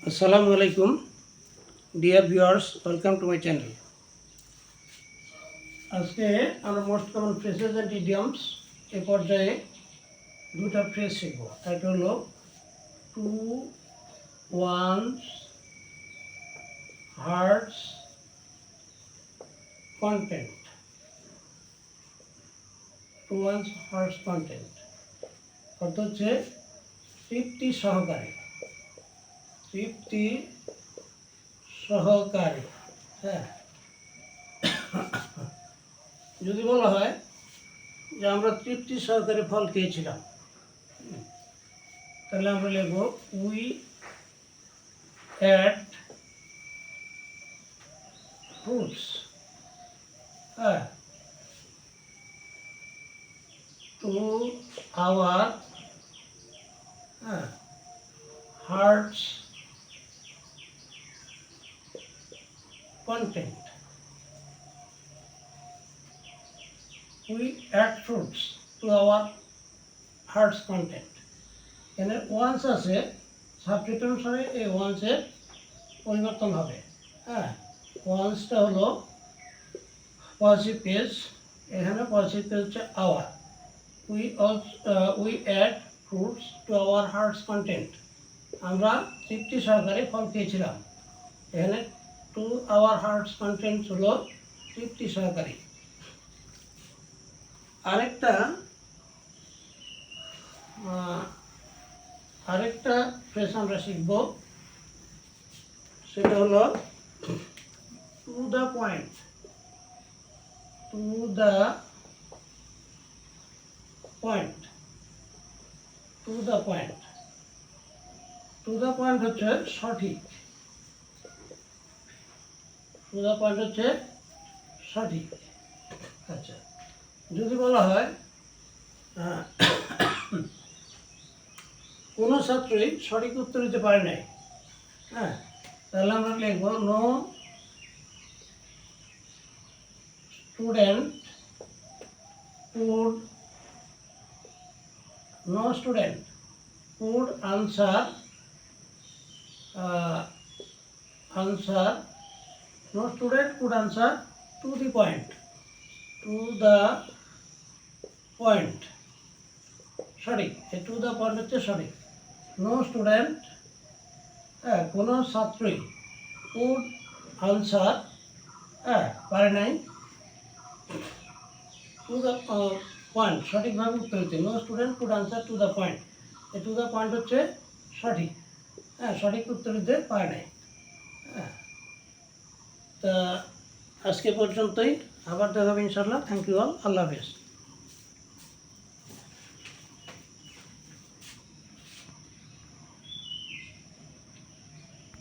আসসালামু আলাইকুম dear viewers, welcome to my channel. আজকে আমরা most common phrases and idioms এ পর্যায়ে দুটা ফ্রেজ শিখব। একটা হলো to one's heart's content. To one's heart's content অর্থ হচ্ছে তৃপ্তি সহকারে, তৃপ্তি সহকারে। হ্যাঁ, যদি বলা হয় যে আমরা তৃপ্তি সহকারে ফল খেয়েছিলাম, তাহলে আমরা লিখব we ate fruits to our hearts content. We add fruits to our hearts content. এখানে ওয়ান্স আছে, সাবজেক্ট অনুসারে এই ওয়ান্সের পরিবর্তন হবে। ওয়ান্সটা হলো পজিটিভ কেস, এখানে পজিটিভ কেস হচ্ছে our. We add fruits to our hearts content. আমরা তৃপ্তি সহকারে ফল খেয়েছিলাম। এখানে টু আওয়ার হার্টস কন্টেন্ট হলো তৃপ্তি সহকারী। আরেকটা ফ্রেজ আমরা শিখব, সেটা হলো two the point. Two the point, two the point. Two the point হচ্ছে সঠিক। টু দ্য পয়েন্ট হচ্ছে সঠিক। আচ্ছা, যদি বলা হয় কোনো ছাত্রই সঠিক উত্তর দিতে পারে নাই, তাহলে আমরা লিখব no student could answer no student could answer to the point. To the point সঠিক। এই টু দ্য পয়েন্ট হচ্ছে সঠিক। নো স্টুডেন্ট, কোনো ছাত্রই কুড আনসার, পারে নাই, টু দ্য পয়েন্ট সঠিকভাবে উত্তর দিতে। No student could answer to the point, এই টু দ্য পয়েন্ট হচ্ছে সঠিক। সঠিক উত্তর দিতে পারে নাই। তা আজকে পর্যন্তই, আবার দেখা হবে ইনশাআল্লাহ। থ্যাংক ইউ অল, আল্লাহ হাফেজ।